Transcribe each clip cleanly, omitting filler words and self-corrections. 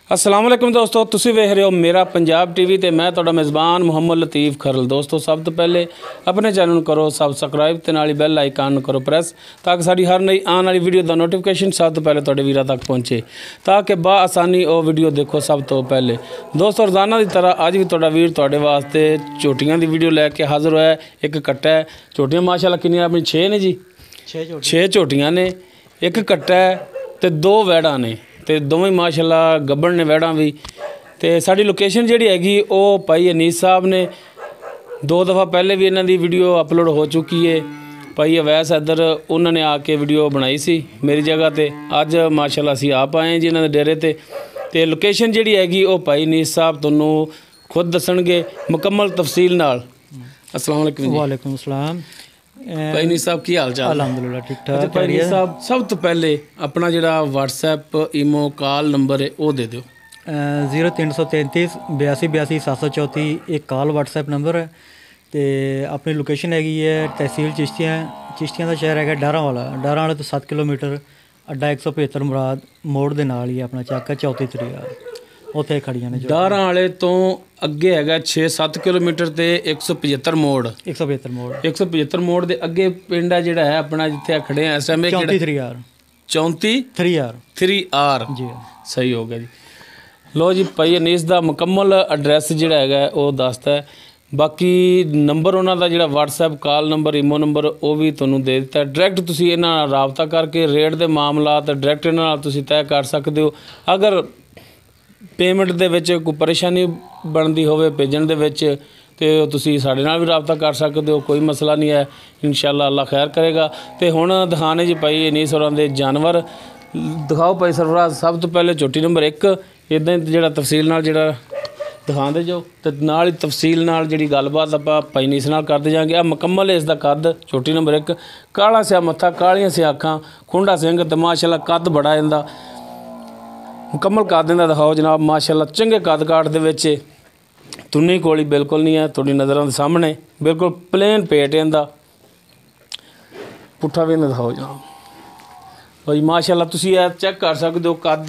अस्सलाम वालेकुम दोस्तों, तुसी वेख रहे हो मेरा पंजाब टीवी ते मैं तुहाडा मेज़बान मुहम्मद लतीफ़ खरल। दोस्तों सब तो पहले अपने चैनल नूं करो सबसक्राइब ते नाल बैल आइकन नूं करो प्रेस ताकि साडी हर नई आने वाली वीडियो दा नोटिफिकेशन सब तो पहले तुहाडे वीरां तक पहुँचे ताकि आसानी वो वीडियो देखो सब तो पहले। दोस्तों रोज़ाना की तरह अज भी तुहाडा वीर तुहाडे वास्ते झोटियां दी वीडियो लैके हाज़र होया। एक कट्टा है, झोटियां माशाअल्लाह कितनियां अपनी 6 ने जी, 6 झोटियां ने, एक कट्टा है ते 2 वैड़ा ने ते दोवें माशाअल्लाह गब्बड़ ने वैड़ा भी। तो साड़ी लोकेशन जिहड़ी हैगी वो भाई अनीस साहब ने 2 दफ़ा पहले भी इन्हां दी वीडियो अपलोड हो चुकी है। भाई अवैस इधर उन्होंने आके वीडियो बनाई सी मेरी जगह ते, अज माशाअल्लाह असीं आप आए जी इन्हां दे डेरे ते लोकेशन जिहड़ी हैगी वो भाई अनीस साहब तुहानूं खुद दसणगे मुकम्मल तफसील नाल। अस्सलाम वालेकुम। वालेकुम अस्सलाम। भाई अनीस साहब की हाल चाल? अलहमदुलिल्लाह ठीक ठाक। भाई अनीस साहब सब तो पहले अपना जिहड़ा व्हाट्सएप ईमो कॉल नंबर है वो दे दिओ। 0333 82 82 734 एक कॉल व्हाट्सएप नंबर है। तो अपनी लोकेशन हैगी है तहसील चिश्तियां का शहर है डारा वाले तो 7 किलोमीटर, अड्डा 175 मुराद मोड़ के नाल ही अपना चक्क है 34 तरीया उत्थे खड़ियां ने। डारा वाले तो अगे है 6-7 किलोमीटर ते 175 मोड़ 175 मोड़ के अगे पिंड है जिहड़ा है अपना जिथे खड़े हैं इस टाइम 34 3R जी सही हो गया जी। लो जी भाई अनीस दा मुकम्मल एड्रैस जिहड़ा है वो दसदा है। बाकी नंबर उन्होंने जिहड़ा व्हाट्सएप कॉल नंबर ईमो नंबर वो भी तुहानूं दे दिता। डायरैक्ट तुसीं इन्हां नाल राबता करके रेट दे मामलात डायरैक्ट इन्हां नाल तुसीं तय कर सकते हो। अगर पेमेंट दे विच कोई परेशानी बनती होवे भेजण दे विच ते तुसीं साडे नाल भी राबता कर सकते हो, कोई मसला नहीं है। इंशाअल्लाह अल्लाह खैर करेगा। तो हुण दिखाने जी भाई अनीस होरां दे जानवर दिखाओ भाई सरफराज। सब तो पहले झोटी नंबर 1 इदां ही जिहड़ा तफसील नाल जिहड़ा दिखाते जाओ तो नाल ही तफसील नाल जिहड़ी गलबात आपां भाई अनीस नाल करदे जांगे। आ मुकम्मल इसदा कद झोटी नंबर 1 काला सिया मत्था कालियां सिया अखां खुंडा सिंह ते माशाअल्लाह कद बड़ा इहदा मुकम्मल कद इहदा दिखाओ जनाब। माशाअल्लाह चंगे कद काठ दे विच तुन्नी कोली बिल्कुल नहीं है, तुहाडी नज़रां दे सामने बिल्कुल प्लेन पेट इहदा। पुट्ठा भी इहदा दिखाओ जनाब भाई माशाअल्लाह तुसीं ये चैक कर सकते हो कद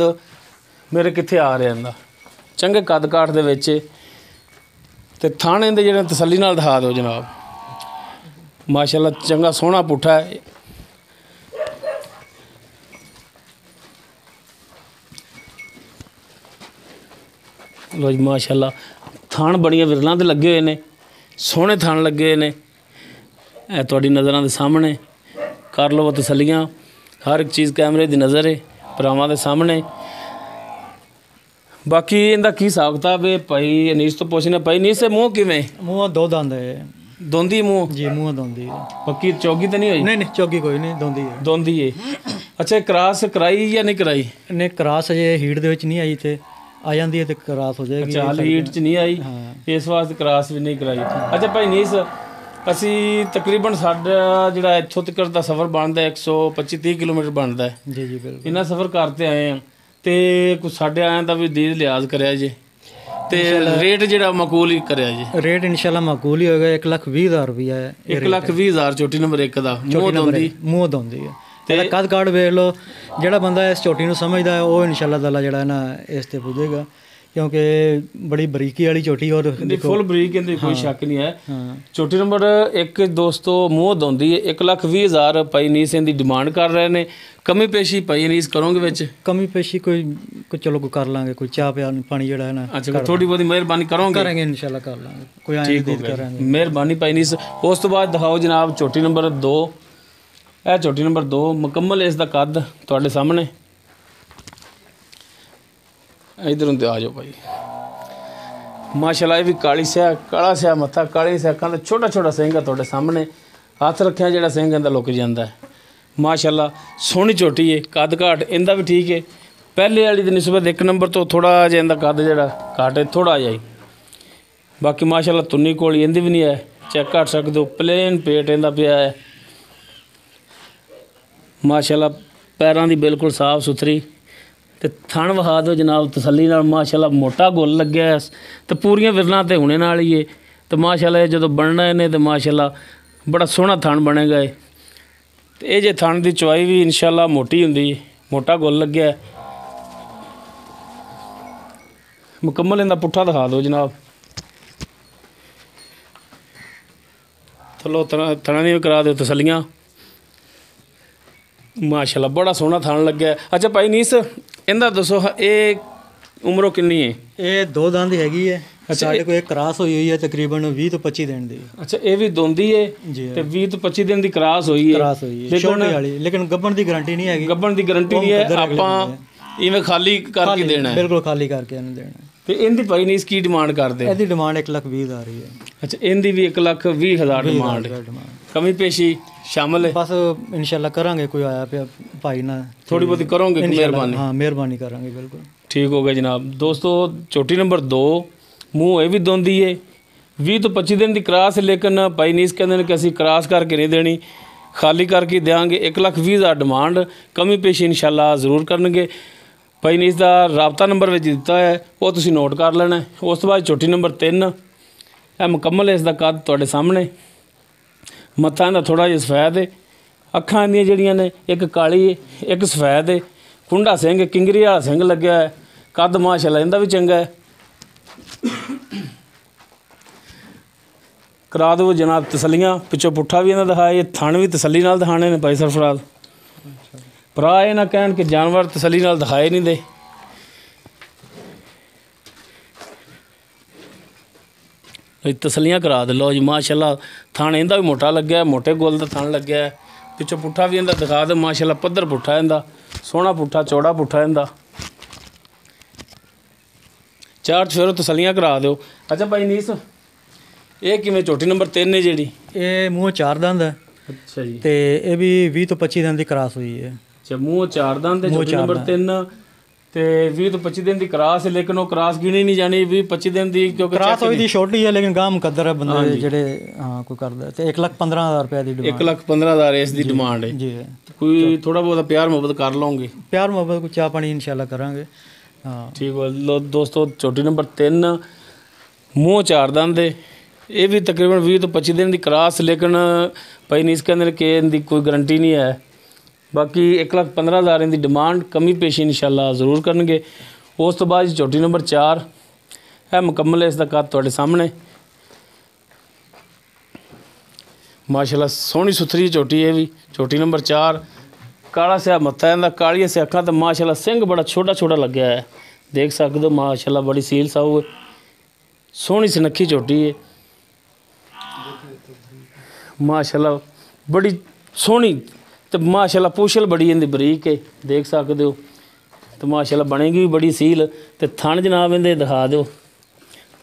मेरे कित्थे आ रहा इहदा चंगे कद काठ दे विच। ते थाने दे जिहड़े तसल्ली नाल दिखा दो जनाब। माशाअल्लाह चंगा सोहना पुट्ठा है। लो जी माशाअल्लाह थान बड़ियां विरलां ते लगे हुए ने, सोहने थान लगे हुए ने। तुहाडी नज़रां दे सामने कर लो तसल्लियां, हर एक चीज़ कैमरे की नज़र है भरावां दे सामने। बाकी इनका की हिसाब किताब है भाई अनीस तो पुछने। भाई अनीस मूँह किवें? मूँह 2 दंद है। दोंदी मूँह जी मूँह दोंदी है। पक्की चौकी तो नहीं हुई? नहीं चौकी कोई नहीं, दोंदी है। अच्छा क्रॉस कराई या नहीं कराई? नहीं क्रॉस अजे हीट दे विच नहीं आई ते आ जाती है तो क्रॉस हो जाएगी। अच्छा हाल हीट च नहीं आई इस वास्ते क्रॉस भी नहीं कराई। अच्छा भाई अनीस असी तकरीबन साडा जिहड़ा इत्थों तक दा सफ़र बनदा 125-30 किलोमीटर बनदा है। जी जी बिल्कुल इन्ना सफ़र करते आए हैं तो कुछ साढ़े आए का भी दीद लिहाज कराया जी। तो रेट जिहड़ा माकूल ही कराया जी। रेट इंशाल्लाह माकूल ही होगा। 1,20,000 रुपया है। 1,20,000 झोटी नंबर 1 का मूँह दोंदी है। तो कद काठ वेख लो, जिहड़ा बंदा इस झोटी नूं समझदा है वो इंशाल्लाह ताला जिहड़ा ना इस ते पुजेगा क्योंकि बड़ी बरीकी वाली झोटी और फुल बरीक इहदे कोई शक नहीं है। झोटी नंबर 1 दोस्तों मूँह दोंदी है। 1,20,000 भाई अनीस इहदी डिमांड कर रहे हैं। कमी पेशी भाई अनीस करोगे विच? कमी पेशी कोई चलो कोई कर लांगे, कोई चाह पानी जिहड़ा है ना। अच्छा थोड़ी बहुत मेहरबानी करेंगे इंशाल्लाह कर लांगे, कोई करेंगे मेहरबानी भाई अनीस। उस तो बाद दिखाओ जनाब झोटी नंबर 2। यह झोटी नंबर 2 मुकम्मल इसका कद तुहाडे सामने। इधरों तो आ जाओ भाई माशाअल्लाह ये भी काली स्या काला स्या मत्था काली स्या अखां ते छोटा छोटा सिंह है तुहाडे सामने। हथ रखिया जिहड़ा सिंह इहदा लुक जांदा है। माशाअल्लाह सोहनी झोटी है, कद घाट इहदा भी ठीक है। पहले वाली दी निस्बत 1 नंबर तो थोड़ा जिहा इहदा कद जिहड़ा घाट है थोड़ा जिहा ही। बाकी माशाअल्लाह तुन्नी कोली इहदी भी नहीं है, चेक कर सकते हो प्लेन पेट इहदा पिया है। माशाअल्लाह पैरां दी बिल्कुल साफ सुथरी। तो थण वहा दो जनाब तसल्ली नाल। माशाअल्लाह मोटा गुल लग्या है तो पूरियां विरलां ते होने नाल ही है। तो माशाअल्लाह जो बनना इन्हें तो माशाअल्लाह बड़ा सोहना थण बनेगा। तो ये जे थण की चवाई भी इंशाअल्लाह मोटी हुंदी, मोटा गुल लग्या है। ਮੁਕੰਮਲ ਇਹਦਾ ਪੁੱਠਾ ਦਿਖਾ ਦਿਓ ਜਨਾਬ। ਥੱਲੋਂ ਥਣਾ ਦੀਆਂ ਵੀ ਕਰਾ ਦਿਓ ਤਸੱਲੀਆਂ। ਮਾਸ਼ਾਅੱਲਾ ਬੜਾ ਸੋਹਣਾ ਥਣ ਲੱਗਿਆ। ਅੱਛਾ ਭਾਈ ਨੀਸ ਇਹਦਾ ਦੱਸੋ ਇਹ ਉਮਰੋਂ ਕਿੰਨੀ ਹੈ? ਇਹ 2 ਦੰਦ ਹੈਗੀ ਹੈ। ਸਾਡੇ ਕੋਲ ਇੱਕ ਕਰਾਸ ਹੋਈ ਹੈ ਤਕਰੀਬਨ 20 ਤੋਂ 25 ਦਿਨ ਦੀ। ਅੱਛਾ ਇਹ ਵੀ ਦੋਂਦੀ ਹੈ ਜੀ ਤੇ 20 ਤੋਂ 25 ਦਿਨ ਦੀ ਕਰਾਸ ਹੋਈ ਹੈ। ਕਰਾਸ ਹੋਈ ਹੈ ਛੋਟੀ ਵਾਲੀ, ਲੇਕਿਨ ਗੱਭਣ ਦੀ ਗਾਰੰਟੀ ਨਹੀਂ ਹੈਗੀ। ਗੱਭਣ ਦੀ ਗਾਰੰਟੀ ਨਹੀਂ ਹੈ, ਆਪਾਂ ਇਵੇਂ ਖਾਲੀ ਕਰਕੇ ਦੇਣਾ ਹੈ। ਬਿਲਕੁਲ ਖਾਲੀ ਕਰਕੇ ਇਹਨੂੰ ਦੇਣਾ। ਤੇ ਇਹਦੀ ਭਾਈ ਨੀਸ ਕੀ ਡਿਮਾਂਡ ਕਰਦੇ? ਇਹਦੀ ਡਿਮਾਂਡ 1,20,000 ਆ ਰਹੀ ਹੈ। ਅੱਛਾ ਇਹਦੀ ਵੀ 1,20,000 ਡਿਮਾਂਡ। ਕਮੀ ਪੇਸ਼ੀ ਸ਼ਾਮਲ ਹੈ? ਬਸ ਇਨਸ਼ਾਅੱਲਾ ਕਰਾਂਗੇ, ਕੋਈ ਆਇਆ ਪਿਆ ਭਾਈ ਨਾਲ ਥੋੜੀ ਬਹੁਤੀ ਕਰੋਗੇ ਮਿਹਰਬਾਨੀ? ਹਾਂ ਮਿਹਰਬਾਨੀ ਕਰਾਂਗੇ ਬਿਲਕੁਲ। ਠੀਕ ਹੋ ਗਿਆ ਜਨਾਬ। ਦੋਸਤੋ ਝੋਟੀ ਨੰਬਰ 2 ਮੂੰਹ ਇਹ ਵੀ ਦੋਂਦੀ ਏ, 20 ਤੋਂ 25 ਦਿਨ ਦੀ ਕਰਾਸ, ਲੇਕਿਨ ਭਾਈ ਨੀਸ ਕਹਿੰਦੇ ਨੇ ਕਿ ਅਸੀਂ ਕਰਾਸ ਕਰਕੇ ਨਹੀਂ ਦੇਣੀ, ਖਾਲੀ ਕਰਕੇ ਦੇਵਾਂਗੇ। 1,20,000 ਡਿਮਾਂਡ, ਕਮੀ ਪੇਸ਼ੀ ਇਨਸ਼ਾਅੱਲਾ ਜ਼ਰੂਰ ਕਰਨਗੇ। ਭਾਈ ਨੀਸ ਦਾ ਰਾਬਤਾ ਨੰਬਰ ਵਿੱਚ ਦਿੱਤਾ ਹੈ, ਉਹ ਤੁਸੀਂ ਨੋਟ ਕਰ ਲੈਣਾ। ਉਸ ਤੋਂ ਬਾਅਦ ਝੋਟੀ ਨੰਬਰ 3 ਇਹ ਮੁਕੰਮਲ ਹੈ। ਇਸ ਦਾ ਕੱਦ ਤੁਹਾਡੇ ਸਾਹਮਣੇ, ਮੱਥਾ ਇਹਦਾ ਥੋੜ੍ਹਾ ਜਿਹਾ ਸਫੈਦ ਹੈ, ਅੱਖਾਂ ਇਹਦੀਆਂ ਜਿਹੜੀਆਂ ਨੇ ਇੱਕ ਕਾਲੀ ਹੈ ਇੱਕ ਸਫੈਦ ਹੈ, ਕੁੰਡਾ ਸਿੰਘ ਕਿੰਗਰੀ ਵਾਲਾ ਸਿੰਘ ਲੱਗਿਆ ਹੈ, ਕੱਦ ਮਾਸ਼ਾਅੱਲਾ ਇਹਦਾ ਵੀ ਚੰਗਾ ਹੈ। ਕਰਾ ਦਿਓ ਜਨਾਬ ਤਸੱਲੀਆਂ। ਪਿੱਛੋਂ ਪੁੱਠਾ ਵੀ ਇਹਨਾਂ ਦਿਖਾਏ, ਥਣ ਵੀ ਤਸੱਲੀ ਨਾਲ ਦਿਖਾਣੇ ਨੇ ਭਾਈ ਸਰਫਰਾਜ਼। ਭਰਾ ਇਹ ਨਾ ਕਹਿਣ ਕਿ ਜਾਨਵਰ ਤਸੱਲੀ ਨਾਲ ਦਿਖਾਏ ਨਹੀਂ ਦੇ। ਤਸੱਲੀਆਂ ਕਰਾ ਦੇ ਲਓ ਜੀ। ਮਾਸ਼ਾਅੱਲਾ ਥਣ ਇਹਦਾ ਵੀ ਮੋਟਾ ਲੱਗਿਆ, ਮੋਟੇ ਗੁੱਲ ਦਾ ਥਣ ਲੱਗਿਆ। ਪਿੱਛੋਂ ਪੁੱਠਾ ਵੀ ਇਹਦਾ ਦਿਖਾ ਦੇ, ਮਾਸ਼ਾਅੱਲਾ ਪੱਧਰ ਪੁੱਠਾ ਇਹਦਾ, ਸੋਹਣਾ ਪੁੱਠਾ, ਚੌੜਾ ਪੁੱਠਾ ਇਹਦਾ। ਚਾਰ ਚਫੇਰੋ ਤਸੱਲੀਆਂ ਕਰਾ ਦਿਓ। ਅੱਛਾ ਭਾਈ ਨੀਸ ਇਹ ਕਿਵੇਂ ਝੋਟੀ ਨੰਬਰ 3 ਹੈ ਜਿਹੜੀ? ਇਹ ਮੂੰਹ 4 ਦੰਦ ਹੈ। ਅੱਛਾ ਜੀ। ਤੇ ਇਹ ਵੀ 20 ਤੋਂ 25 ਦਿਨ ਦੀ ਕਰਾਸ ਹੋਈ ਹੈ। ਅੱਛਾ ਮੂੰਹ 4 ਦੰਦ ਤੇ ਝੋਟੀ ਨੰਬਰ 3 ਤੇ 20 ਤੋਂ 25 ਦਿਨ ਦੀ ਕਰਾਸ ਹੈ, ਲੇਕਿਨ ਉਹ ਕਰਾਸ ਗਿਣੀ ਨਹੀਂ ਜਾਣੀ 20-25 ਦਿਨ ਦੀ, ਕਿਉਂਕਿ ਕਰਾਸ ਹੋਈ ਦੀ ਛੋਟੀ ਹੈ, ਲੇਕਿਨ ਗਾਹ ਮੁਕੱਦਰ ਹੈ ਬੰਦੇ ਜਿਹੜੇ ਹਾਂ ਕੋਈ ਕਰਦਾ। ਤੇ 1,15,000 ਰੁਪਏ ਦੀ ਡਿਮਾਂਡ। 1,15,000 ਇਸ ਦੀ ਡਿਮਾਂਡ ਹੈ ਜੀ। ਕੋਈ ਥੋੜਾ ਬਹੁਤਾ ਪਿਆਰ ਮੁਹੱਬਤ ਕਰ ਲਓਗੇ? ਪਿਆਰ ਮੁਹੱਬਤ, ਕੋਈ ਚਾਹ ਪਾਣੀ ਇਨਸ਼ਾਅੱਲਾ ਕਰਾਂਗੇ। ਹਾਂ ਠੀਕ ਹੈ। ਲੋ ਦੋਸਤੋ ਝੋਟੀ ਨੰਬਰ 3 ਮੂੰਹ 4 ਦੰਦ ਦੇ, ਇਹ ਵੀ ਤਕਰੀਬਨ 20 ਤੋਂ 25 ਦਿਨ ਦੀ ਕਰਾਸ, ਲੇਕਿਨ ਭਾਈ ਨੀਸ ਕਹਿੰਦੇ ਨੇ ਕਿ ਇਹਦੀ ਕੋਈ ਗਰੰਟੀ ਨਹੀਂ ਹੈ। ਬਾਕੀ 1,15,000 ਦੀ ਡਿਮਾਂਡ, ਕਮੀ ਪੇਸ਼ੀ ਇਨਸ਼ਾਅੱਲਾ ਜ਼ਰੂਰ ਕਰਨਗੇ। ਉਸ ਤੋਂ ਬਾਅਦ ਝੋਟੀ ਨੰਬਰ 4 ਇਹ ਮੁਕੰਮਲ ਹੈ। ਇਸ ਦਾ ਕੱਦ ਤੁਹਾਡੇ ਸਾਹਮਣੇ, ਮਾਸ਼ਾਅੱਲਾ ਸੋਹਣੀ ਸੁਥਰੀ ਝੋਟੀ ਹੈ ਵੀ। ਝੋਟੀ ਨੰਬਰ 4 ਕਾਲਾ ਸਿਆ ਮੱਥਾ ਇਹਦਾ, ਕਾਲੀਆਂ ਸਿਆ ਅੱਖਾਂ ਤੇ ਮਾਸ਼ਾਅੱਲਾ ਸਿੰਘ ਬੜਾ ਛੋਟਾ ਛੋਟਾ ਲੱਗਿਆ ਹੈ, ਦੇਖ ਸਕਦੇ ਹੋ। ਮਾਸ਼ਾਅੱਲਾ ਬੜੀ ਸੀਲ ਸਾਊ, ਸੋਹਣੀ ਸੁਨੱਖੀ ਝੋਟੀ ਹੈ ਮਾਸ਼ਾਅੱਲਾ, ਬੜੀ ਸੋਹਣੀ। ਤੇ ਮਾਸ਼ਾਅੱਲਾ ਪੁੱਛਲ ਬੜੀ ਇਹਦੀ ਬਰੀਕ ਹੈ, ਦੇਖ ਸਕਦੇ ਹੋ। ਤੇ ਮਾਸ਼ਾਅੱਲਾ ਬਣੇਗੀ ਵੀ ਬੜੀ ਸੀਲ। ਤੇ ਥਣ ਜਨਾਬ ਇਹਦੇ ਦਿਖਾ ਦਿਓ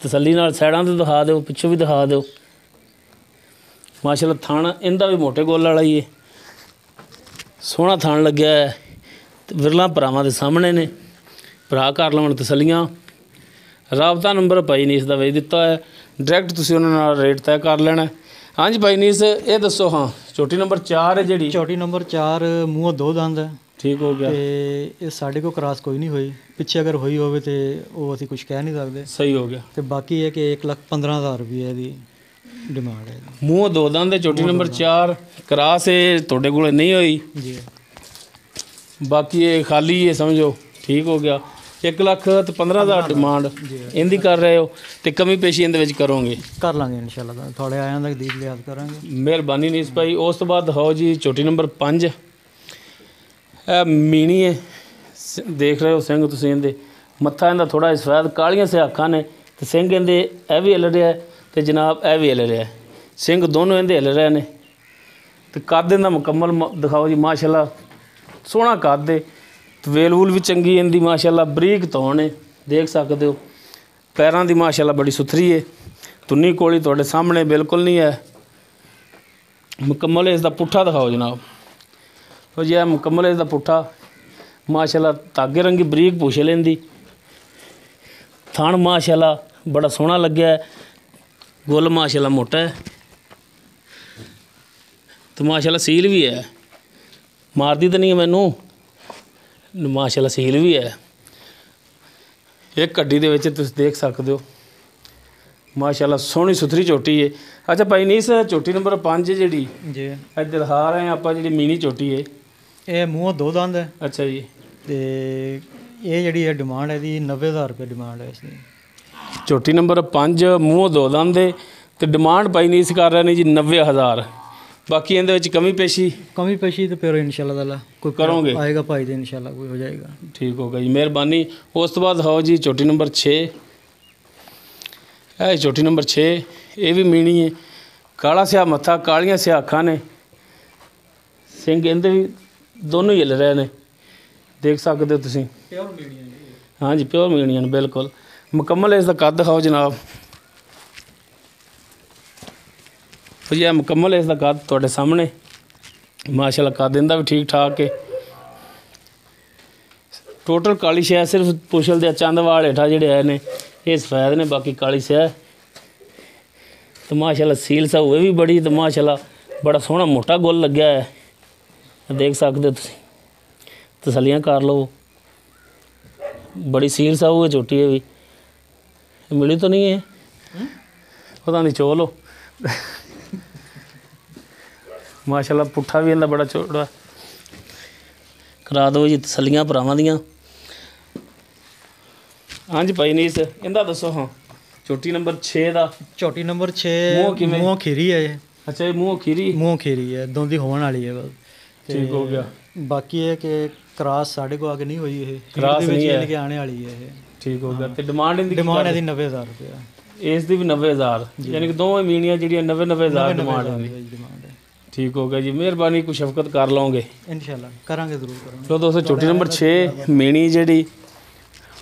ਤਸੱਲੀ ਨਾਲ, ਸਾਈਡਾਂ ਤੋਂ ਦਿਖਾ ਦਿਓ, ਪਿੱਛੋਂ ਵੀ ਦਿਖਾ ਦਿਓ। ਮਾਸ਼ਾਅੱਲਾ ਥਣ ਇਹਦਾ ਵੀ ਮੋਟੇ ਗੋਲ ਵਾਲਾ ਹੀ ਹੈ, ਸੋਹਣਾ ਥਣ ਲੱਗਿਆ ਹੈ। ਤੇ ਵਿਰਲਾ ਭਰਾਵਾਂ ਦੇ ਸਾਹਮਣੇ ਨੇ, ਭਰਾ ਕਰ ਲਵਣ ਤਸੱਲੀਆਂ। ਰਾਬਤਾ ਨੰਬਰ ਭਾਈ ਨੀਸ ਦਾ ਵੇਚ ਦਿੱਤਾ ਹੈ, ਡਾਇਰੈਕਟ ਤੁਸੀਂ ਉਹਨਾਂ ਨਾਲ ਰੇਟ ਤੈਅ ਕਰ ਲੈਣਾ। ਹਾਂਜੀ ਭਾਈ ਨੀਸ ਇਹ ਦੱਸੋ, ਹਾਂ ਝੋਟੀ ਨੰਬਰ 4 ਹੈ ਜਿਹੜੀ? ਝੋਟੀ ਨੰਬਰ 4 ਮੂੰਹ 2 ਦੰਦ ਹੈ। ਠੀਕ ਹੋ ਗਿਆ। ਤੇ ਇਹ ਸਾਡੇ ਕੋਲ ਕਰਾਸ ਕੋਈ ਨਹੀਂ ਹੋਈ, ਪਿੱਛੇ ਅਗਰ ਹੋਈ ਹੋਵੇ ਤੇ ਉਹ ਅਸੀਂ ਕੁਝ ਕਹਿ ਨਹੀਂ ਸਕਦੇ। ਸਹੀ ਹੋ ਗਿਆ। ਤੇ ਬਾਕੀ ਇਹ ਕਿ 1,15,000 ਰੁਪਏ ਦੀ ਡਿਮਾਂਡ ਹੈ। ਮੂੰਹ 2 ਦੰਦ ਦੇ, ਝੋਟੀ ਨੰਬਰ 4 ਕਰਾਸ ਇਹ ਤੁਹਾਡੇ ਕੋਲ ਨਹੀਂ ਹੋਈ ਜੀ। ਬਾਕੀ ਇਹ ਖਾਲੀ ਹੈ ਸਮਝੋ। ਠੀਕ ਹੋ ਗਿਆ। 1,15,000 ਡਿਮਾਂਡ ਇਹਦੀ ਕਰ ਰਹੇ ਹੋ, ਤੇ ਕਮੀ ਪੇਸ਼ੀ ਇਹਦੇ ਵਿੱਚ ਕਰੋਗੇ? ਕਰ ਲਾਂਗੇ ਇਨਸ਼ਾਅੱਲਾ, ਤੁਹਾਡੇ ਆਇਆਂ ਦਾ ਦੀਦ ਲਿਆਦ ਕਰਾਂਗੇ। ਮਿਹਰਬਾਨੀ ਨੀਸ ਭਾਈ। ਉਸ ਤੋਂ ਬਾਅਦ ਦਿਖਾਓ ਜੀ ਝੋਟੀ ਨੰਬਰ 5 ਇਹ ਮੀਣੀ ਹੈ, ਦੇਖ ਰਹੇ ਹੋ ਸਿੰਘ ਤੁਸੀਂ ਇਹਦੇ, ਮੱਥਾ ਇਹਦਾ ਥੋੜ੍ਹਾ ਜਿਹਾ ਸਫੈਦ, ਕਾਲੀਆਂ ਸੇ ਅੱਖਾਂ ਨੇ, ਤੇ ਸਿੰਘ ਇਹਦੇ ਇਹ ਵੀ ਹਿੱਲ ਰਿਹਾ ਤੇ ਜਨਾਬ ਇਹ ਵੀ ਹਿੱਲ ਰਿਹਾ, ਸਿੰਘ ਦੋਨੋਂ ਇਹਦੇ ਹਿੱਲ ਰਹੇ ਨੇ। ਤੇ ਕੱਦ ਇਹਦਾ ਮੁਕੰਮਲ ਦਿਖਾਓ ਜੀ, ਮਾਸ਼ਾਅੱਲਾ ਸੋਹਣਾ ਕੱਦ ਹੈ, ਵੇਲ ਵੂਲ ਵੀ ਚੰਗੀ ਇਹਦੀ ਮਾਸ਼ਾਅੱਲਾ, ਬਰੀਕ ਧੌਣ ਹੈ, ਦੇਖ ਸਕਦੇ ਹੋ। ਪੈਰਾਂ ਦੀ ਮਾਸ਼ਾਅੱਲਾ ਬੜੀ ਸੁਥਰੀ ਹੈ, ਤੁੰਨੀ ਕੋਲੀ ਤੁਹਾਡੇ ਸਾਹਮਣੇ ਬਿਲਕੁਲ ਨਹੀਂ ਹੈ। ਮੁਕੰਮਲ ਇਸ ਦਾ ਪੁੱਠਾ ਦਿਖਾਓ ਜਨਾਬ। ਉਹ ਜੀ ਮੁਕੰਮਲ ਇਸ ਦਾ ਪੁੱਠਾ, ਮਾਸ਼ਾਅੱਲਾ ਧਾਗੇ ਰੰਗੀ ਬਰੀਕ ਪੁੱਛ ਲੈਂਦੀ, ਥਣ ਮਾਸ਼ਾਅੱਲਾ ਬੜਾ ਸੋਹਣਾ ਲੱਗਿਆ ਹੈ, ਗੁੱਲ ਮਾਸ਼ਾਅੱਲਾ ਮੋਟਾ ਹੈ, ਤੇ ਮਾਸ਼ਾਅੱਲਾ ਸੀਲ ਵੀ ਹੈ, ਮਾਰਦੀ ਤਾਂ ਨਹੀਂ ਹੈ ਮੈਨੂੰ, ਮਾਸ਼ਾਅੱਲਾ ਸੀਲ ਵੀ ਹੈ। ਇੱਕ ਗੱਡੀ ਦੇ ਵਿੱਚ ਤੁਸੀਂ ਦੇਖ ਸਕਦੇ ਹੋ, ਮਾਸ਼ਾਅੱਲਾ ਸੋਹਣੀ ਸੁਥਰੀ ਝੋਟੀ ਹੈ। ਅੱਛਾ ਭਾਈ ਨੀਸ ਝੋਟੀ ਨੰਬਰ 5 ਜਿਹੜੀ ਜੀ ਅੱਜ ਦਿਖਾ ਰਹੇ ਹਾਂ ਆਪਾਂ, ਜਿਹੜੀ ਮੀਨੀ ਝੋਟੀ ਹੈ, ਇਹ ਮੂੰਹ 2 ਦੰਦ ਹੈ। ਅੱਛਾ ਜੀ। ਤੇ ਇਹ ਜਿਹੜੀ ਹੈ ਡਿਮਾਂਡ ਇਹਦੀ 90,000 ਰੁਪਏ ਡਿਮਾਂਡ ਹੈ ਇਸ ਦੀ। ਝੋਟੀ ਨੰਬਰ 5 ਮੂੰਹ 2 ਦੰਦ ਦੇ ਤੇ ਡਿਮਾਂਡ ਪਾਈ ਨਹੀਂ ਕਰ ਰਹੇ ਨੇ ਜੀ 90,000। ਬਾਕੀ ਇਹਦੇ ਵਿੱਚ ਕਮੀ ਪੇਸ਼ੀ ਤੇ ਫਿਰ ਇਨਸ਼ਾਅੱਲਾ ਤਾਲਾ ਕੋਈ ਕਰੋਗੇ? ਆਏਗਾ ਭਾਈ ਦੇ ਇਨਸ਼ਾਅੱਲਾ ਕੋਈ ਹੋ ਜਾਏਗਾ। ਠੀਕ ਹੋਗਾ ਜੀ, ਮਿਹਰਬਾਨੀ। ਉਸ ਤੋਂ ਬਾਅਦ ਦਿਖਾਓ ਜੀ ਝੋਟੀ ਨੰਬਰ 6। ਇਹ ਝੋਟੀ ਨੰਬਰ 6 ਇਹ ਵੀ ਮੀਣੀ ਹੈ, ਕਾਲਾ ਸਿਆ ਮੱਥਾ, ਕਾਲੀਆਂ ਸਿਆ ਅੱਖਾਂ ਨੇ, ਸਿੰਘ ਇਹਦੇ ਵੀ ਦੋਨੋਂ ਹੀ ਹਿੱਲ ਰਹੇ ਨੇ, ਦੇਖ ਸਕਦੇ ਹੋ ਤੁਸੀਂ। ਪਿਓਰ ਮੀਡੀਆ ਜੀ। ਹਾਂਜੀ ਪਿਓਰ ਮੀਣੀਆਂ ਨੇ ਬਿਲਕੁਲ। ਮੁਕੰਮਲ ਇਸ ਦਾ ਕੱਦ ਦਿਖਾਓ ਜਨਾਬ ਜੀ। ਇਹ ਮੁਕੰਮਲ ਇਸ ਦਾ ਕੱਦ ਤੁਹਾਡੇ ਸਾਹਮਣੇ, ਮਾਸ਼ਾਅੱਲਾ ਕੱਦ ਇਹਦਾ ਵੀ ਠੀਕ ਠਾਕ ਹੈ। ਟੋਟਲ ਕਾਲੀ ਸ਼ੈ ਸਿਰਫ ਪੁਛਲ ਦੇ ਚੰਦ ਵਾਲ ਹੇਠਾਂ ਜਿਹੜੇ ਆਏ ਨੇ ਇਹ ਸਫੈਦ ਨੇ, ਬਾਕੀ ਕਾਲੀ ਸ਼ੈ ਤੇ ਮਾਸ਼ਾਅੱਲਾ ਸੀਲ ਸਾਊ ਇਹ ਵੀ ਬੜੀ ਤੇ ਮਾਸ਼ਾਅੱਲਾ ਬੜਾ ਸੋਹਣਾ ਮੋਟਾ ਗੁੱਲ ਲੱਗਿਆ ਹੈ, ਦੇਖ ਸਕਦੇ ਹੋ ਤੁਸੀਂ। ਤਸੱਲੀਆਂ ਕਰ ਲਓ, ਬੜੀ ਸੀਲ ਸਾਊ ਹੈ ਝੋਟੀ। ਇਹ ਵੀ ਮਿਲੀ ਤਾਂ ਨਹੀਂ ਹੈ, ਪਤਾ ਨਹੀਂ ਚੋ ਲਓ। ਮਾਸ਼ਾਅੱਲਾ ਪੁੱਠਾ ਵੀ ਇਹਦਾ ਬੜਾ ਚੌੜਾ, ਕਰਾ ਦਿਓ ਜੀ ਤਸੱਲੀਆਂ ਭਰਾਵਾਂ ਦੀਆਂ। ਹਾਂਜੀ ਭਾਈ ਨੀਸ ਇਹਦਾ ਦੱਸੋ। ਹਾਂ ਝੋਟੀ ਨੰਬਰ 6 ਦਾ। ਝੋਟੀ ਨੰਬਰ 6 ਮੂੰਹ ਕਿਵੇਂ? ਮੂੰਹ ਖੀਰੀ ਹੈ ਇਹ। ਅੱਛਾ ਇਹ ਮੂੰਹ ਖੀਰੀ ਹੈ, ਦੋਂਦੀ ਹੋਣ ਵਾਲੀ ਹੈ ਬਸ। ਠੀਕ ਹੋ ਗਿਆ। ਬਾਕੀ ਇਹ ਕਿ ਕ੍ਰਾਸ ਸਾਡੇ ਕੋਲ ਆਗੇ ਨਹੀਂ ਹੋਈ, ਇਹ ਕ੍ਰਾਸ ਨਹੀਂ ਹੈ, ਲੈ ਕੇ ਆਣੇ ਵਾਲੀ ਹੈ ਇਹ। ਠੀਕ ਹੋ ਗਿਆ। ਤੇ ਡਿਮਾਂਡ ਇਹਦੀ ਇਹਦੀ 90,000 ਰੁਪਏ। ਇਸ ਦੀ ਵੀ 90,000, ਯਾਨੀ ਕਿ ਦੋਵੇਂ ਮੀਣੀਆਂ ਜਿਹੜੀਆਂ 90,000 ਡਿਮਾਂਡ ਹੈ। ਠੀਕ ਹੋ ਗਿਆ ਜੀ, ਮਿਹਰਬਾਨੀ। ਕੋਈ ਸ਼ਫਕਤ ਕਰ ਲਓਗੇ ਇਨਸ਼ਾਅੱਲਾ? ਕਰਾਂਗੇ, ਜ਼ਰੂਰ ਕਰਾਂਗੇ। ਚਲੋ ਦੋਸਤੋ ਝੋਟੀ ਨੰਬਰ 6 ਮੀਣੀ ਜਿਹੜੀ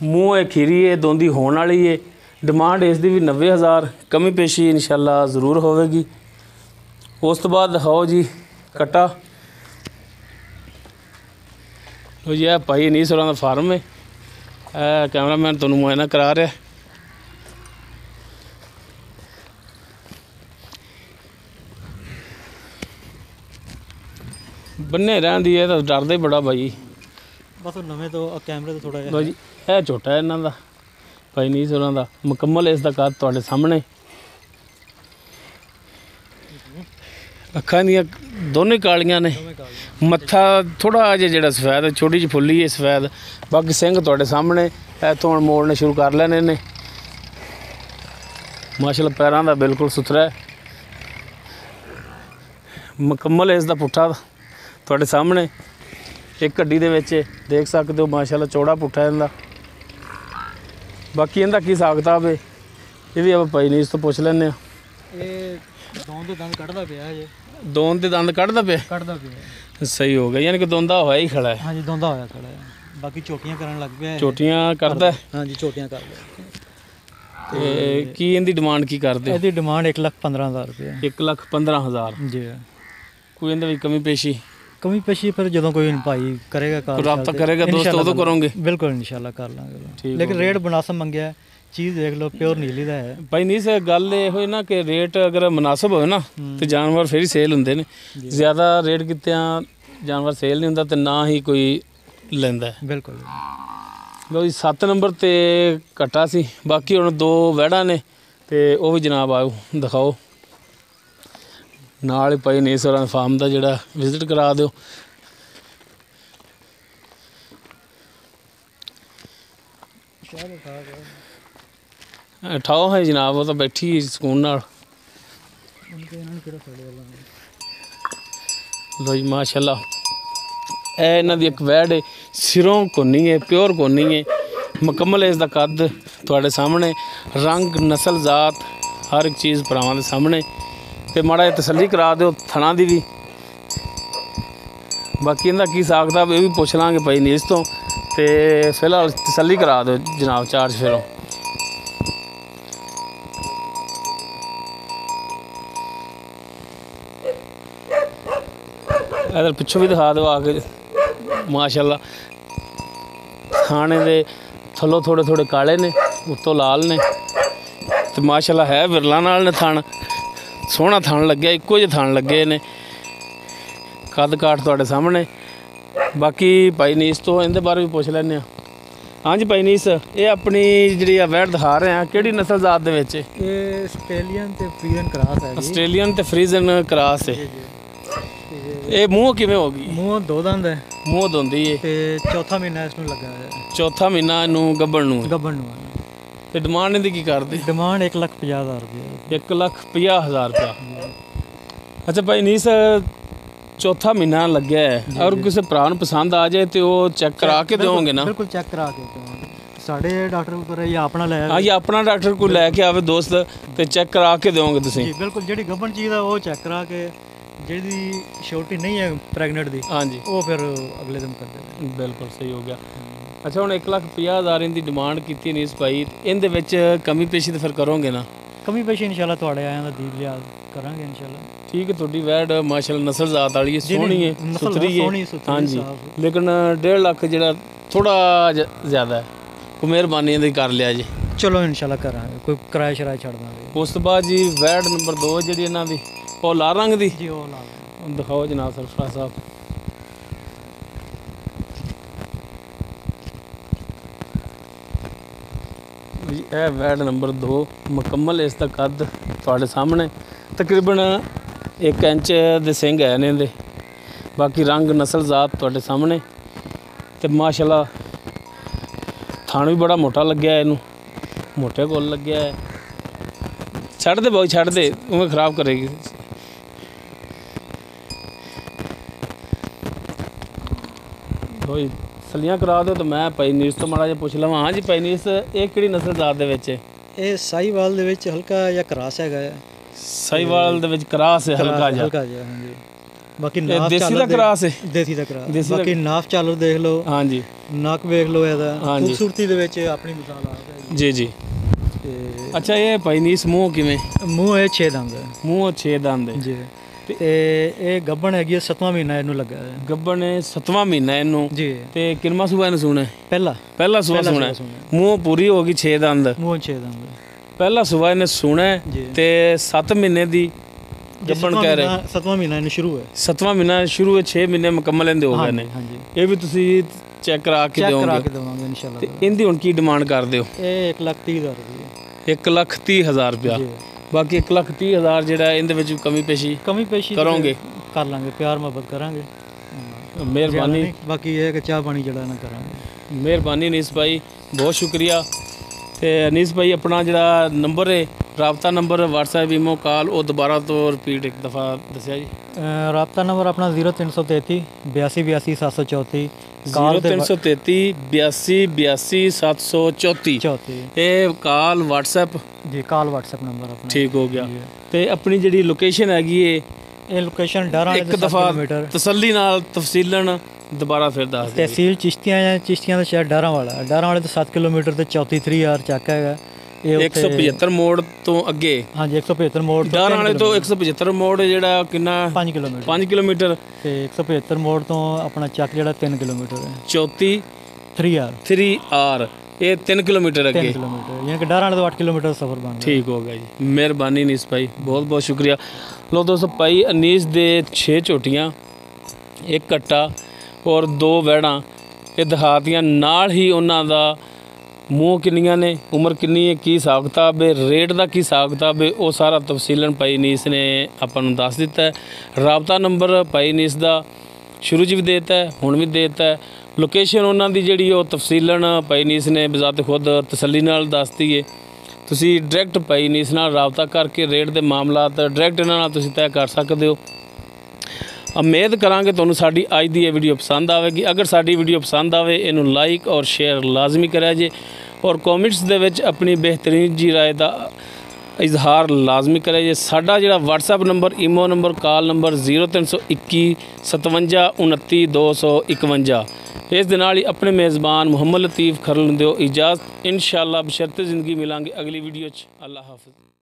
ਮੂੰਹ ਹੈ ਖੀਰੀ ਹੈ, ਦੋਂਦੀ ਹੋਣ ਵਾਲੀ ਹੈ, ਡਿਮਾਂਡ ਇਸ ਦੀ ਵੀ 90,000, ਕਮੀ ਪੇਸ਼ੀ ਇਨਸ਼ਾਅੱਲਾ ਜ਼ਰੂਰ ਹੋਵੇਗੀ। ਉਸ ਤੋਂ ਬਾਅਦ ਦਿਖਾਓ ਜੀ ਕਟਾ। ਲੋ ਜੀ ਇਹ ਭਾਈ ਅਨੀਸ ਹੋਰਾਂ ਦਾ ਫਾਰਮ ਹੈ, ਇਹ ਕੈਮਰਾਮੈਨ ਤੁਹਾਨੂੰ ਮੁਆਇਨਾ ਕਰਾ ਰਿਹਾ। ਬੰਨੇ ਰਹਿੰਦੀ ਹੈ ਤਾਂ ਡਰਦਾ ਹੀ ਬੜਾ ਭਾਈ, ਬਸ ਨਵੇਂ ਤੋਂ ਕੈਮਰੇ ਤੋਂ ਥੋੜਾ ਲੋ ਜੀ ਇਹ ਛੋਟਾ ਇਹਨਾਂ ਦਾ ਭਾਈ ਅਨੀਸ ਹੋਰਾਂ ਦਾ। ਮੁਕੰਮਲ ਇਸ ਦਾ ਕੱਦ ਤੁਹਾਡੇ ਸਾਹਮਣੇ, ਅੱਖਾਂ ਦੀਆਂ ਦੋਨੇ ਕਾਲੀਆਂ ਨੇ, ਮੱਥਾ ਥੋੜਾ ਜਿਹਾ ਜਿਹੜਾ ਸਫੈਦ, ਛੋਟੀ ਜਿਹੀ ਫੁੱਲੀ ਹੈ ਸਫੈਦ, ਬਾਕੀ ਸਿੰਘ ਤੁਹਾਡੇ ਸਾਹਮਣੇ। ਇੱਥੋਂ ਹੁਣ ਮੋੜਨੇ ਸ਼ੁਰੂ ਕਰ ਲੈਣੇ ਨੇ। ਮਾਸ਼ਾਅੱਲਾ ਪੈਰਾਂ ਦਾ ਬਿਲਕੁਲ ਸੁਥਰਾ ਹੈ। ਮੁਕੰਮਲ ਇਸ ਦਾ ਪੁੱਠਾ ਤੁਹਾਡੇ ਸਾਹਮਣੇ, ਇੱਕ ਹੱਡੀ ਦੇ ਵਿੱਚ ਦੇਖ ਸਕਦੇ ਹੋ। ਮਾਸ਼ਾਅੱਲਾ ਚੌੜਾ ਪੁੱਠਾ ਇਹਦਾ। ਬਾਕੀ ਇਹਦਾ ਕੀ ਹਿਸਾਬ ਕਿਤਾਬ ਹੈ ਇਹ ਵੀ ਆਪਾਂ ਭਾਈ ਨੀਸ ਤੋਂ ਪੁੱਛ ਲੈਂਦੇ ਹਾਂ। ਇਹ ਦੋਨ ਦੇ ਦੰਦ ਕੱਢਦਾ ਪਿਆ ਜੇ। ਦੋਨ ਦੇ ਦੰਦ ਕੱਢਦਾ ਪਿਆ? ਸਹੀ ਹੋ ਗਿਆ, ਯਾਨੀ ਕਿ ਦੋਂਦਾ ਹੋਇਆ ਹੀ ਖੜਾ ਹੈ। ਹਾਂਜੀ ਦੋਂਦਾ ਹੋਇਆ ਖੜਾ ਹੈ। ਬਾਕੀ ਝੋਟੀਆਂ ਕਰਨ ਲੱਗ ਪਿਆ। ਝੋਟੀਆਂ ਕਰਦਾ? ਹਾਂਜੀ ਝੋਟੀਆਂ ਕਰਦਾ। ਤੇ ਕੀ ਇਹਦੀ ਡਿਮਾਂਡ ਕੀ ਕਰਦੇ? ਇਹਦੀ ਡਿਮਾਂਡ 1,15,000 ਰੁਪਏ। 1,15,000 ਜੀ। ਕੋਈ ਇਹਦੇ ਵਿੱਚ ਕਮੀ ਪੇਸ਼ੀ ਫਿਰ ਜਦੋਂ ਕੋਈ ਭਾਈ ਕਰੇਗਾ ਕਾਰ ਰਾਬਤਾ ਕਰੇਗਾ ਦੋਸਤ ਉਦੋਂ ਕਰੋਗੇ? ਬਿਲਕੁਲ ਇਨਸ਼ਾਅੱਲਾ ਕਰ ਲਾਂਗੇ। ਲੇਕਿਨ ਰੇਟ ਮੁਨਾਸਬ ਮੰਗਿਆ, ਚੀਜ਼ ਦੇਖ ਲਓ ਪਿਓਰ ਨੀਲੀ ਦਾ ਹੈ ਭਾਈ। ਨਹੀਂ ਸਰ ਗੱਲ ਇਹ ਹੋਈ ਨਾ ਕਿ ਰੇਟ ਅਗਰ ਮੁਨਾਸਬ ਹੋਵੇ ਨਾ ਤੇ ਜਾਨਵਰ ਫਿਰ ਹੀ ਸੇਲ ਹੁੰਦੇ ਨੇ। ਜ਼ਿਆਦਾ ਰੇਟ ਕੀਤਿਆਂ ਜਾਨਵਰ ਸੇਲ ਨਹੀਂ ਹੁੰਦਾ ਤੇ ਨਾ ਹੀ ਕੋਈ ਲੈਂਦਾ। ਬਿਲਕੁਲ। ਲੋ ਜੀ 7 ਨੰਬਰ ਤੇ ਘਟਾ ਸੀ, ਬਾਕੀ ਹੁਣ 2 ਵਹਿੜਾਂ ਨੇ ਤੇ ਉਹ ਵੀ ਜਨਾਬ ਆਓ ਦਿਖਾਓ। ਨਾਲ ਹੀ ਭਾਈ ਨੀਸ ਹੋਰਾਂ ਫਾਰਮ ਦਾ ਜਿਹੜਾ ਵਿਜ਼ਿਟ ਕਰਾ ਦਿਓ। ਠਾਓ ਹੈ ਜਨਾਬ, ਉਹ ਤਾਂ ਬੈਠੀ ਸਕੂਨ ਨਾਲ। ਲੋ ਜੀ ਮਾਸ਼ਾਅੱਲਾ ਇਹ ਇਹਨਾਂ ਦੀ ਇੱਕ ਵੈੜ ਹੈ, ਸਿਰੋਂ ਕੋਨੀ ਹੈ, ਪਿਓਰ ਕੋਨੀ ਹੈ। ਮੁਕੰਮਲ ਇਸ ਦਾ ਕੱਦ ਤੁਹਾਡੇ ਸਾਹਮਣੇ, ਰੰਗ ਨਸਲ ਜ਼ਾਤ ਹਰ ਇੱਕ ਚੀਜ਼ ਭਰਾਵਾਂ ਦੇ ਸਾਹਮਣੇ। ਤੇ ਮਾੜਾ ਜਿਹਾ ਤਸੱਲੀ ਕਰਾ ਦਿਓ ਥਣਾ ਦੀ ਵੀ। ਬਾਕੀ ਇਹਦਾ ਕੀ ਹਿਸਾਬ ਕਿਤਾਬ ਇਹ ਵੀ ਪੁੱਛ ਲਾਂਗੇ ਭਾਈ ਨੀਸ ਤੋਂ। ਤੇ ਫਿਲਹਾਲ ਤਸੱਲੀ ਕਰਾ ਦਿਓ ਜਨਾਬ ਚਾਰਜ ਫਿਰੋਂ। ਇਧਰ ਪਿੱਛੋਂ ਵੀ ਦਿਖਾ ਦਿਓ ਆ ਕੇ। ਮਾਸ਼ਾਅੱਲਾ ਖਾਣੇ ਦੇ ਥੱਲੋਂ ਥੋੜੇ ਕਾਲੇ ਨੇ, ਉੱਤੋਂ ਲਾਲ ਨੇ ਤੇ ਮਾਸ਼ਾਅੱਲਾ ਹੈ ਵਿਰਲਾ ਨਾਲ ਨੇ ਥਣ। ਸੋਹਣਾ ਥਣ ਲੱਗਿਆ, ਇੱਕੋ ਜਿਹੇ ਥਣ ਲੱਗੇ ਨੇ। ਕੱਦ ਕਾਠ ਤੁਹਾਡੇ ਸਾਹਮਣੇ। ਬਾਕੀ ਭਾਈ ਨੀਸ ਤੋਂ ਇਹਦੇ ਬਾਰੇ ਵੀ ਪੁੱਛ ਲੈਂਦੇ ਹਾਂ। ਹਾਂਜੀ ਭਾਈ ਨੀਸ, ਇਹ ਆਪਣੀ ਜਿਹੜੀ ਆ ਵੈੜ ਦਿਖਾ ਰਹੇ ਆ ਕਿਹੜੀ ਨਸਲ ਜ਼ਾਤ ਦੇ ਵਿੱਚ? ਇਹ ਆਸਟ੍ਰੇਲੀਅਨ ਤੇ ਫਰੀਜ਼ਨ ਕਰਾਸ ਹੈ। ਆਸਟ੍ਰੇਲੀਅਨ ਤੇ ਫਰੀਜ਼ਨ ਕਰਾਸ ਹੈ। ਇਹ ਮੂੰਹ ਕਿਵੇਂ ਹੋ ਗਈ? ਮੂੰਹ 2 ਦੰਦ ਹੈ। ਮੂੰਹ ਦੋਂਦੀ ਹੈ ਤੇ ਚੌਥਾ ਮਹੀਨਾ ਇਸ ਨੂੰ ਲੱਗਾ ਹੈ। ਚੌਥਾ ਮਹੀਨਾ ਇਹਨੂੰ ਗੱਭਣ ਨੂੰ ਗੱਭਣ ਨੂੰ ਤੇ ਡਿਮਾਂਡ ਇਹਦੀ ਕੀ ਕਰਦੇ? ਡਿਮਾਂਡ 1,50,000 ਰੁਪਏ। 1,50,000 ਰੁਪਇਆ। ਅੱਛਾ ਭਾਈ ਨੀਸ, ਚੌਥਾ ਮਹੀਨਾ ਲੱਗਿਆ ਹੈ, ਔਰ ਕਿਸੇ ਭਰਾ ਨੂੰ ਪਸੰਦ ਆ ਜਾਏ ਤੇ ਉਹ ਚੈੱਕ ਕਰਾ ਕੇ ਦਿਓਗੇ ਨਾ? ਬਿਲਕੁਲ ਚੈੱਕ ਕਰਾ ਕੇ ਦੇਵਾਂਗੇ। ਸਾਡੇ ਡਾਕਟਰ ਕੋਲ ਜਾਂ ਆਪਣਾ ਲੈ ਹਾਂ, ਜਾਂ ਆਪਣਾ ਡਾਕਟਰ ਕੋਲ ਲੈ ਕੇ ਆਵੇ ਦੋਸਤ ਤੇ ਚੈੱਕ ਕਰਾ ਕੇ ਦਿਓਗੇ ਤੁਸੀਂ? ਜੀ ਬਿਲਕੁਲ, ਜਿਹੜੀ ਗੱਭਣ ਚੀਜ਼ ਆ ਉਹ ਚੈੱਕ ਕਰਾ ਕੇ, ਜਿਹੜੀ ਛੋਟੀ ਨਹੀਂ ਹੈ ਪ੍ਰੈਗਨੈਂਟ ਦੀ, ਹਾਂਜੀ, ਉਹ ਫਿਰ ਅਗਲੇ ਦਿਨ ਕਰ ਦੇਵੇ। ਬਿਲਕੁਲ ਸਹੀ ਹੋ ਗਿਆ। ਅੱਛਾ, ਹੁਣ 1,50,000 ਇਹਦੀ ਡਿਮਾਂਡ ਕੀਤੀ ਨੀਸ ਭਾਈ, ਇਹਦੇ ਵਿੱਚ ਕਮੀ ਪੇਸ਼ੀ ਤਾਂ ਫਿਰ ਕਰੋਗੇ ਨਾ? ਕਮੀ ਪੇਸ਼ੀ ਇਨਸ਼ਾਅੱਲਾ ਤੁਹਾਡੇ ਆਇਆਂ ਦਾ ਦੀਪ ਲਿਆ ਕਰਾਂਗੇ ਇਨਸ਼ਾਅੱਲਾ। ਠੀਕ ਹੈ, ਤੁਹਾਡੀ ਵੈਡ ਮਾਸ਼ਾਅੱਲਾ ਨਸਲ ਜ਼ਾਤ ਵਾਲੀ ਹੈ, ਸੋਹਣੀ ਹੈ, ਸੁਥਰੀ ਹੈ, ਹਾਂਜੀ। ਲੇਕਿਨ 1.5 ਲੱਖ ਜਿਹੜਾ ਥੋੜਾ ਜ਼ਿਆਦਾ ਹੈ, ਕੋਈ ਮਿਹਰਬਾਨੀ ਇਹਦੀ ਕਰ ਲਿਆ ਜੀ। ਚਲੋ ਇਨਸ਼ਾਅੱਲਾ ਕਰਾਂਗੇ, ਕੋਈ ਕਿਰਾਇਆ ਸ਼ਰਾਇਆ ਛੱਡ ਦਾਂਗੇ। ਉਸ ਤੋਂ ਬਾਅਦ ਜੀ ਵੈਡ ਨੰਬਰ 2 ਜਿਹੜੀ ਇਹਨਾਂ ਦੀ, ਉਹ ਲਾਲ ਰੰਗ ਦੀ ਜੀ, ਉਹ ਲਾ ਦਿਖਾਓ ਜਨਾਬ ਸਰਫਰਾਜ਼ ਸਾਹਿਬ। ਜੀ ਇਹ ਵੈਡ ਨੰਬਰ 2 ਮੁਕੰਮਲ, ਇਸ ਦਾ ਕੱਦ ਤੁਹਾਡੇ ਸਾਹਮਣੇ, ਤਕਰੀਬਨ 1 ਇੰਚ ਦੇ ਸਿੰਘ ਹੈ ਨੇ ਇਹਦੇ। ਬਾਕੀ ਰੰਗ ਨਸਲ ਜ਼ਾਤ ਤੁਹਾਡੇ ਸਾਹਮਣੇ, ਤੇ ਮਾਸ਼ਾਅੱਲਾ ਥਾਣ ਵੀ ਬੜਾ ਮੋਟਾ ਲੱਗਿਆ ਇਹਨੂੰ, ਮੋਟੇ ਕੋਲ ਲੱਗਿਆ ਹੈ। ਛੱਡ ਦੇ ਬਾਈ, ਛੱਡ ਦੇ, ਉਵੇਂ ਖਰਾਬ ਕਰੇਗੀ। ਹੋਈ ਸਲੀਆਂ ਕਰਾ ਦਿਓ ਤਾਂ ਮੈਂ ਭਾਈ ਨੀਸ ਤੋਂ ਮਾੜਾ ਜਿਹਾ ਪੁੱਛ ਲਵਾਂ। ਹਾਂ ਜੀ ਭਾਈ ਨੀਸ, ਇਹ ਕਿਹੜੀ ਨਸਲ ਜ਼ਾਤ ਦੇ ਵਿੱਚ ਹੈ? ਇਹ ਸਾਹੀਵਾਲ ਦੇ ਵਿੱਚ ਹਲਕਾ ਜਾਂ ਕਰਾਸ ਹੈਗਾ ਹੈ। ਸਾਹੀਵਾਲ ਦੇ ਵਿੱਚ ਕਰਾਸ ਹੈ, ਹਲਕਾ ਜਿਹਾ। ਹਾਂਜੀ। ਬਾਕੀ ਨਾਫ ਦੇਸੀ ਦਾ ਕਰਾਸ ਹੈ? ਦੇਸੀ ਦਾ ਕਰਾਸ। ਬਾਕੀ ਨਾਫ ਚਾਲਰ ਦੇਖ ਲਓ, ਹਾਂਜੀ, ਨੱਕ ਵੇਖ ਲਓ, ਇਹਦਾ ਖੂਬਸੂਰਤੀ ਦੇ ਵਿੱਚ ਆਪਣੀ ਮਿਸਾਲ ਆ ਜੀ ਜੀ। ਅੱਛਾ, ਇਹ ਭਾਈ ਨੀਸ ਮੂੰਹ ਕਿਵੇਂ? ਮੂੰਹ ਇਹ 6 ਦੰਦ ਹੈ। ਮੂੰਹ 6 ਦੰਦ ਹੈ ਜੀ। ਤੇ ਇਹ ਗੱਭਣ ਹੈਗੀ ਹੈ, 7ਵਾਂ ਮਹੀਨਾ ਇਹਨੂੰ ਲੱਗਾ ਹੈ। ਗੱਭਣ 7ਵਾਂ ਮਹੀਨਾ ਇਹਨੂੰ ਜੀ। ਤੇ ਕਿੰਨਾ ਸੂਆ ਇਹਨੂੰ ਸੂਣਾ? ਪਹਿਲਾ ਸੂਆ ਸੂਣਾ। ਮੂੰਹ ਪੂਰੀ ਹੋ ਗਈ 6 ਦੰਦ, ਮੂੰਹ 6 ਦੰਦ, ਪਹਿਲਾ ਸੂਆ ਇਹਨੇ ਸੂਣਾ ਤੇ 7 ਮਹੀਨੇ ਦੀ ਗੱਭਣ ਕਹਿ ਰਹੇ। 7ਵਾਂ ਮਹੀਨਾ ਇਹਨੂੰ ਸ਼ੁਰੂ ਹੈ। 7ਵਾਂ ਮਹੀਨਾ ਸ਼ੁਰੂ ਹੈ, 6 ਮਹੀਨੇ ਮੁਕੰਮਲ ਇਹਦੇ ਹੋ ਗਏ ਨੇ। ਇਹ ਵੀ ਤੁਸੀਂ ਚੈੱਕ ਕਰਾ ਕੇ ਦਿਓਗੇ? ਇਨਸ਼ਾਅੱਲਾ। ਤੇ ਇਹਦੀ ਹੁਣ ਕੀ ਡਿਮਾਂਡ ਕਰਦੇ ਹੋ? ਇਹ 1,30,000 ਰੁਪਏ। 1,30,000 ਰੁਪਇਆ। ਬਾਕੀ 1,30,000 ਜਿਹੜਾ ਇਹਦੇ ਵਿੱਚ ਕਮੀ ਪੇਸ਼ੀ ਕਰੋਗੇ? ਕਰ ਲਾਂਗੇ, ਪਿਆਰ ਮੁਹੱਬਤ ਕਰਾਂਗੇ, ਮਿਹਰਬਾਨੀ। ਬਾਕੀ ਇਹ ਕਿ ਚਾਹ ਪਾਣੀ ਜਿਹੜਾ ਨਾ ਕਰਾਂਗੇ। ਮਿਹਰਬਾਨੀ ਅਨੀਸ ਭਾਈ, ਬਹੁਤ ਸ਼ੁਕਰੀਆ। ਤੇ ਅਨੀਸ ਭਾਈ, ਆਪਣਾ ਜਿਹੜਾ ਨੰਬਰ ਹੈ, ਰਾਬਤਾ ਨੰਬਰ, WhatsApp, ਈਮੋ, ਕਾਲ, ਉਹ ਦੁਬਾਰਾ ਤੋਂ ਰਿਪੀਟ ਇੱਕ ਦਫਾ ਦੱਸਿਆ ਜੀ। ਰਾਬਤਾ ਨੰਬਰ ਆਪਣਾ 0333 82 82 734, 0333 82 82 734। ਇਹ ਕਾਲ WhatsApp ਜੀ, ਕਾਲ WhatsApp ਨੰਬਰ ਆਪਣਾ। ਠੀਕ ਹੋ ਗਿਆ। ਤੇ ਆਪਣੀ ਜਿਹੜੀ ਲੋਕੇਸ਼ਨ ਹੈਗੀ ਹੈ, ਇਹ ਲੋਕੇਸ਼ਨ ਡਾਰਾਂ ਵਾਲੇ ਇੱਕ ਦਫਾ ਤਸੱਲੀ ਨਾਲ ਤਫਸੀਲਨ ਦੁਬਾਰਾ ਫਿਰ ਦੱਸ ਦਿਓ। ਤਹਿਸੀਲ ਚਿਸ਼ਤੀਆਂ ਦਾ ਸ਼ਹਿਰ ਡਾਰਾਂ ਵਾਲੇ ਤੋਂ 7 ਕਿਲੋਮੀਟਰ ਤੇ 34 3R ਚੱਕ ਹੈਗਾ। ਇਹ 175 ਮੋੜ ਤੋਂ ਅੱਗੇ। ਹਾਂਜੀ, 175 ਮੋੜ ਡਾਰਾਂ ਵਾਲੇ ਤੋਂ 175 ਮੋੜ ਜਿਹੜਾ ਕਿੰਨਾ? 5 ਕਿਲੋਮੀਟਰ। 5 ਕਿਲੋਮੀਟਰ। ਤੇ 175 ਮੋੜ ਤੋਂ ਆਪਣਾ ਚੱਕ ਜਿਹੜਾ 3 ਕਿਲੋਮੀਟਰ ਹੈ। 34 3R ਇਹ 3 ਕਿਲੋਮੀਟਰ ਅੱਗੇ। 3 ਕਿਲੋਮੀਟਰ, ਯਾਨੀ ਕਿ ਡਾਰਾਂ ਵਾਲੇ ਤੋਂ 8 ਕਿਲੋਮੀਟਰ ਸਫ਼ਰ ਬਣਦਾ। ਠੀਕ ਹੋ ਗਿਆ ਜੀ, ਮਿਹਰਬਾਨੀ ਅਨੀਸ ਭਾਈ, ਬਹੁਤ ਬਹੁਤ ਸ਼ੁਕਰੀਆ। ਲੋ ਦੋਸਤੋ, ਭਾਈ ਅਨੀਸ ਦੇ 6 ਝੋਟੀਆਂ, 1 ਕੱਟਾ ਔਰ 2 ਵੈੜਾਂ ਇਹ ਦਿਖਾਤੀਆਂ। ਨਾਲ ਹੀ ਉਹਨਾਂ ਦਾ ਮੂੰਹ ਕਿੰਨੀਆਂ ਨੇ, ਉਮਰ ਕਿੰਨੀ ਹੈ, ਕੀ ਹਿਸਾਬ ਕਿਤਾਬ ਹੈ, ਰੇਟ ਦਾ ਕੀ ਹਿਸਾਬ ਕਿਤਾਬ ਹੈ, ਉਹ ਸਾਰਾ ਤਫਸੀਲਨ ਭਾਈ ਅਨੀਸ ਨੇ ਆਪਾਂ ਨੂੰ ਦੱਸ ਦਿੱਤਾ ਹੈ। ਰਾਬਤਾ ਨੰਬਰ ਭਾਈ ਅਨੀਸ ਦਾ ਸ਼ੁਰੂ 'ਚ ਵੀ ਦੇ ਦਿੱਤਾ ਹੈ, ਹੁਣ ਵੀ ਦੇ ਦਿੱਤਾ ਹੈ। ਲੋਕੇਸ਼ਨ ਉਹਨਾਂ ਦੀ ਜਿਹੜੀ ਉਹ ਤਫਸੀਲਨ ਭਾਈ ਅਨੀਸ ਨੇ ਬਜ਼ਾਤ ਖੁਦ ਤਸੱਲੀ ਨਾਲ ਦੱਸਤੀ ਹੈ। ਤੁਸੀਂ ਡਾਇਰੈਕਟ ਭਾਈ ਅਨੀਸ ਨਾਲ ਰਾਬਤਾ ਕਰਕੇ ਰੇਟ ਦੇ ਮਾਮਲਾਤ ਡਾਇਰੈਕਟ ਇਹਨਾਂ ਨਾਲ ਤੁਸੀਂ ਤੈਅ ਕਰ ਸਕਦੇ ਹੋ। ਉਮੀਦ ਕਰਾਂਗੇ ਤੁਹਾਨੂੰ ਸਾਡੀ ਅੱਜ ਦੀ ਇਹ ਵੀਡੀਓ ਪਸੰਦ ਆਵੇਗੀ। ਅਗਰ ਸਾਡੀ ਵੀਡੀਓ ਪਸੰਦ ਆਵੇ, ਇਹਨੂੰ ਲਾਈਕ ਔਰ ਸ਼ੇਅਰ ਲਾਜ਼ਮੀ ਕਰਿਆ ਜੇ, ਔਰ ਕਮੈਂਟਸ ਦੇ ਵਿੱਚ ਆਪਣੀ ਬਿਹਤਰੀਨ ਜੀ ਰਾਏ ਦਾ ਇਜ਼ਹਾਰ ਲਾਜ਼ਮੀ ਕਰਿਆ ਜੇ। ਸਾਡਾ ਜਿਹੜਾ WhatsApp number, imo number, call number 0321 57 29 251। ਇਸ ਦੇ ਨਾਲ ਹੀ ਆਪਣੇ ਮੇਜ਼ਬਾਨ ਮੁਹੰਮਦ ਲਤੀਫ ਖਰਲ ਨੂੰ ਦਿਓ ਇਜਾਜ਼ਤ। ਇਨਸ਼ਾਅੱਲਾ ਬਸ਼ਰਤੇ ਜ਼ਿੰਦਗੀ ਮਿਲਾਂਗੇ ਅਗਲੀ ਵੀਡੀਓ 'ਚ। ਅੱਲਾ ਹਾਫਿਜ਼।